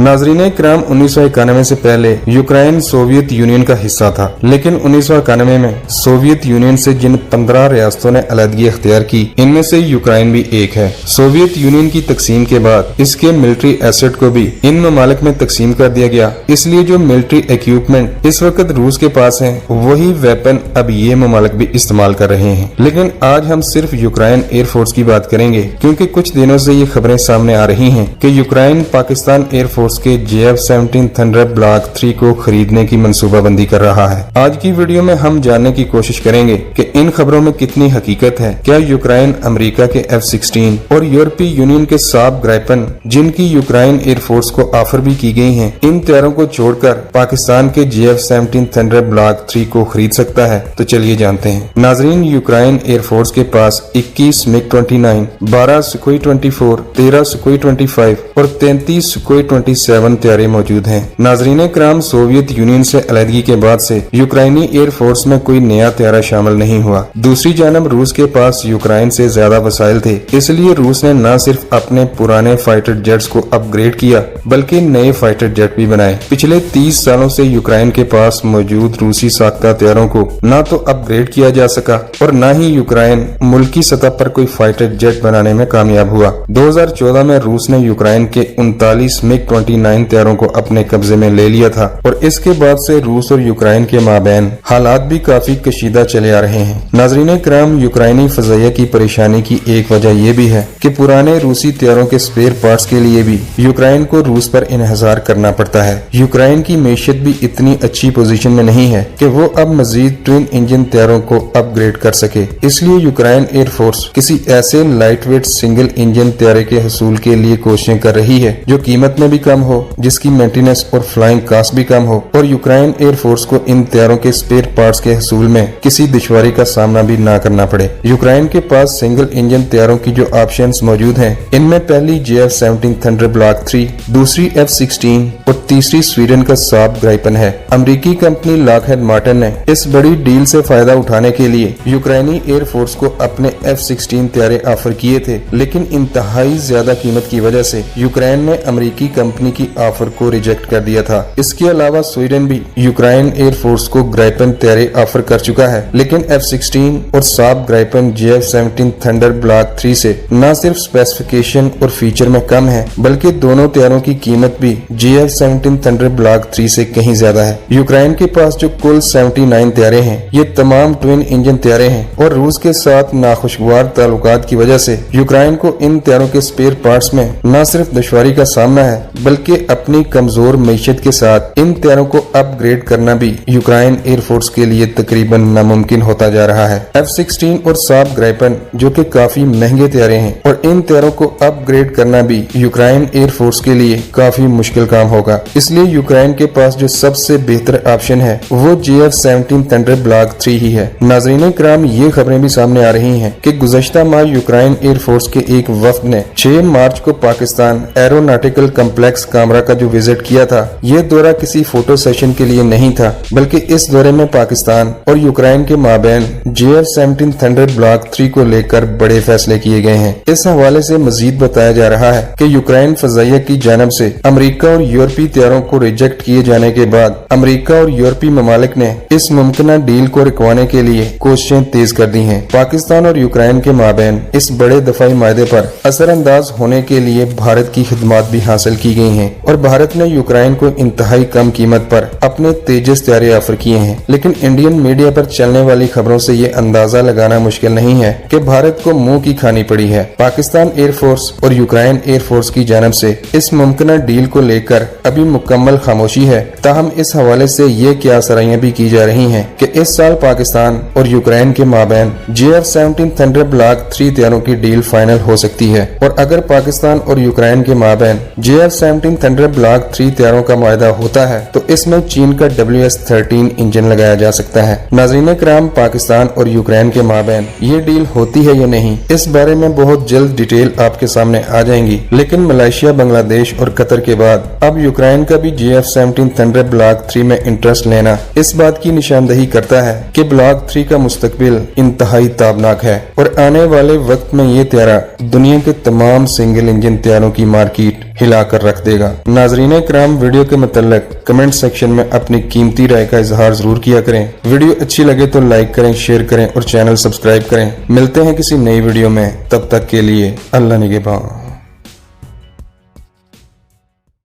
नाजरीन किराम 1991 से पहले यूक्रेन सोवियत यूनियन का हिस्सा था, लेकिन 1991 में सोवियत यूनियन से जिन 15 रियासतों ने अलहदगी अख्तियार की, इनमें से यूक्रेन भी एक है। सोवियत यूनियन की तकसीम के बाद इसके मिलिट्री एसेट को भी इन ममालिक में तकसीम कर दिया गया, इसलिए जो मिलिट्री इक्विपमेंट इस वक्त रूस के पास है, वही वेपन अब ये ममालिक भी इस्तेमाल कर रहे हैं। लेकिन आज हम सिर्फ यूक्रेन एयरफोर्स की बात करेंगे, क्योंकि कुछ दिनों से ये खबरें सामने आ रही हैं कि यूक्रेन पाकिस्तान एयरफोर्स के JF-17 थंडर ब्लॉक 3 को खरीदने की मंसूबाबंदी कर रहा है। आज की वीडियो में हम जानने की कोशिश करेंगे कि इन खबरों में कितनी हकीकत है। क्या यूक्रेन अमेरिका के F-16 और यूरोपीय यूनियन के साब ग्राइपन, जिनकी यूक्रेन एयरफोर्स को ऑफर भी की गई है, इन तैयारों को छोड़कर पाकिस्तान के JF-17 थंडर ब्लॉक 3 को खरीद सकता है? तो चलिए जानते हैं। नाजरीन, यूक्रेन एयरफोर्स के पास 21 MiG-29, 12 सुखोई 24, 13 सुखोई 25 और 33 सुखोई 27 तैयारे मौजूद हैं। नाजरीन किराम, सोवियत यूनियन से अलहदगी के बाद से यूक्रेनी एयरफोर्स में कोई नया तैयारा शामिल नहीं हुआ। दूसरी जानब रूस के पास यूक्रेन से ज्यादा वसाइल थे, इसलिए रूस ने न सिर्फ अपने पुराने फाइटर जेट्स को अपग्रेड किया, बल्कि नए फाइटर जेट भी बनाए। पिछले 30 सालों से यूक्रेन के पास मौजूद रूसी साख्ता तैयारों को न तो अपग्रेड किया जा सका और न ही यूक्रेन मुल्की सतह पर कोई फाइटर जेट बनाने में कामयाब हुआ। 2014 में रूस ने यूक्रेन के 39 MiG-29 तैयारों को अपने कब्जे में ले लिया था और इसके बाद से रूस और यूक्रेन के माबैन हालात भी काफी कशीदा चले आ रहे हैं। नाजरीन किराम, यूक्रेनी फजाइया की परेशानी की एक वजह यह भी है कि पुराने रूसी तैयारों के स्पेयर पार्ट्स के लिए भी यूक्रेन को रूस पर इन्हिसार करना पड़ता है। यूक्रेन की मेशियत भी इतनी अच्छी पोजीशन में नहीं है कि वो अब मजीद ट्विन इंजन तैयारों को अपग्रेड कर सके, इसलिए यूक्रेन एयरफोर्स किसी ऐसे लाइटवेट सिंगल इंजन तैयारे के हसूल के लिए कोशिशें कर रही है जो कीमत में भी कम हो, जिसकी मेंटेनेंस और फ्लाइंग कास्ट भी कम हो और यूक्रेन एयरफोर्स को इन तैयारों के स्पेयर पार्ट्स के हसूल में किसी दुश्वारी का सामना भी ना करना पड़े। यूक्रेन के पास सिंगल इंजन तैयारों की जो ऑप्शंस मौजूद हैं, इनमें पहली JF-17 थंडर ब्लॉक 3, दूसरी F-16 और तीसरी स्वीडन का साब ग्राइपन है। अमेरिकी कंपनी लॉकहीड मार्टिन ने इस बड़ी डील से फायदा उठाने के लिए यूक्रेनी एयरफोर्स को अपने F-16 तैयारे ऑफर किए थे, लेकिन इंतहाई ज्यादा कीमत की वजह से यूक्रेन ने अमेरिकी कंपनी की ऑफर को रिजेक्ट कर दिया था। इसके अलावा स्वीडन भी यूक्रेन एयरफोर्स को ग्राइपन तैयारे ऑफर कर चुका है, लेकिन F-16 और साब ग्राइपन JF-17 थंडर ब्लॉक 3 से न सिर्फ स्पेसिफिकेशन और फीचर में कम है, बल्कि दोनों तैयारों की कीमत भी JF-17 थंडर ब्लॉक 3 से कहीं ज्यादा है। यूक्रेन के पास जो कुल 79 तैयारे हैं, ये तमाम ट्विन इंजन तैयारे हैं और रूस के साथ नाखुशगवार ताल्लुकात की वजह से यूक्रेन को इन तैयारों के स्पेयर पार्ट्स में न सिर्फ दुश्वारी का सामना है, बल्कि अपनी कमजोर मैशियत के साथ इन तैयारों को अपग्रेड करना भी यूक्रेन एयरफोर्स के लिए तकरीबन नामुमकिन होता जा रहा है। F-16 और साब ग्राइपन जो कि काफी महंगे तैयारे हैं और इन तैयारों को अपग्रेड करना भी यूक्रेन एयरफोर्स के लिए काफी मुश्किल काम होगा, इसलिए यूक्रेन के पास जो सबसे बेहतर ऑप्शन है वो JF-17 थंडर ब्लॉक 3 ही है। नाजरीन किराम, ये खबरें भी सामने आ रही हैं कि गुज़श्ता माह यूक्रेन एयरफोर्स के एक वफ्द ने 6 मार्च को पाकिस्तान एरोनॉटिकल कम्प्लेक्स कामरा का जो विजिट किया था, ये दौरा किसी फोटो सेशन के लिए नहीं था, बल्कि इस दौरे में पाकिस्तान और यूक्रेन के माबैन JF-17 थंडर ब्लॉक 3 को लेकर बड़े फैसले किए गए हैं। इस हवाले से मजीद बताया जा रहा है कि यूक्रेन फजाइया की जानब से अमेरिका और यूरोपीय तैयारों को रिजेक्ट किए जाने के बाद अमेरिका और यूरोपीय ममालिक ने इस मुमकिना डील को रुकवाने के लिए कोशिशें तेज कर दी हैं। पाकिस्तान और यूक्रेन के माबैन इस बड़े दफाई मायदे पर असरअंदाज होने के लिए भारत की खिदमत भी हासिल की गई हैं और भारत ने यूक्रेन को इंतहाई कम कीमत पर अपने तेजस तैयारे ऑफर किए हैं। लेकिन इंडियन मीडिया पर चलने वाली खबरों से ये अंदाजा लगाना मुश्किल नहीं है कि भारत को मुंह की खानी पड़ी है। पाकिस्तान एयरफोर्स और यूक्रेन एयरफोर्स की जानब से इस मुमकिना डील को लेकर अभी मुकम्मल खामोशी है। ताहम इस हवाले से ये क्या सराहियां भी की जा रही हैं कि इस साल पाकिस्तान और यूक्रेन के माबैन JF-17 थंडर ब्लॉक 3 तैयारों की डील फाइनल हो सकती है और अगर पाकिस्तान और यूक्रेन के माबैन JF-17 थंडर ब्लॉक 3 तैयारों का मुआहदा होता है तो इसमें चीन का WS-13 इंजन लगाया जा सकता है। नाज़रीन किराम, पाकिस्तान और यूक्रेन के माबैन ये डील होती है या नहीं, इस बारे में बहुत जल्द डिटेल आपके सामने आ जाएंगी। लेकिन मलेशिया, बांग्लादेश और कतर के बाद अब यूक्रेन का भी JF-17 थंडर ब्लॉक 3 में इंटरेस्ट लेना इस बात की निशानदही करता है कि ब्लॉक 3 का मुस्तकबिल इंतहाई ताबनाक है और आने वाले वक्त में ये तैयारा दुनिया के तमाम सिंगल इंजन तैयारों की मार्केट हिलाकर रख देगा। देगा। नाजरीन कराम, वीडियो के मतलब कमेंट सेक्शन में अपनी कीमती राय का इजहार जरूर किया करें। वीडियो अच्छी लगे तो लाइक करें, शेयर करें और चैनल सब्सक्राइब करें। मिलते हैं किसी नई वीडियो में, तब तक के लिए अल्लाह निगहबान।